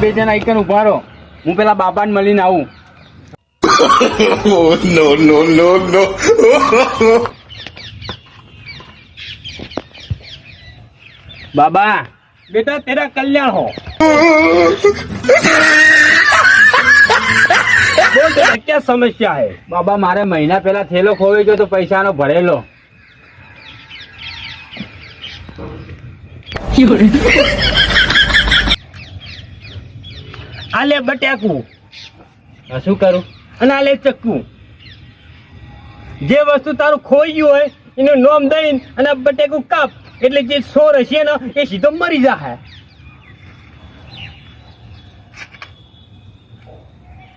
બે જણ આઈકન ઉભા રહો, હું પેલા બાપાને મળીને આવું. नो नो नो नो बाबा बेटा तेरा कल्याण हो. बोल बेटा क्या समस्या है? બાબા મારે મહિના પહેલા થેલો ખોવાઈ ગયો તો પૈસાનો ભરેલો. આ લે બટાકું શું કરું? અને આ લે ચક્કુ. જે વસ્તુ તારું ખોઈ ગયું હોય એનું નોમ દઈને અને આ બટાકું કાપ એટલે જે સોર હશે ને એ સીધો મરી જાય.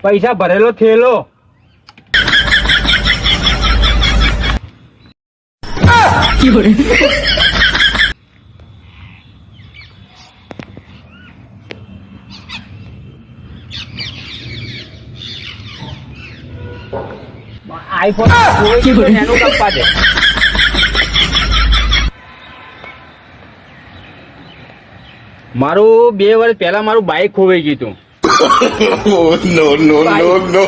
પૈસા ભરેલો થેલો. આઈફોન એનું કાપવા દે. મારું 2 વર્ષ પહેલા મારું બાઈક ખોવાઈ ગયું હતું. No no no no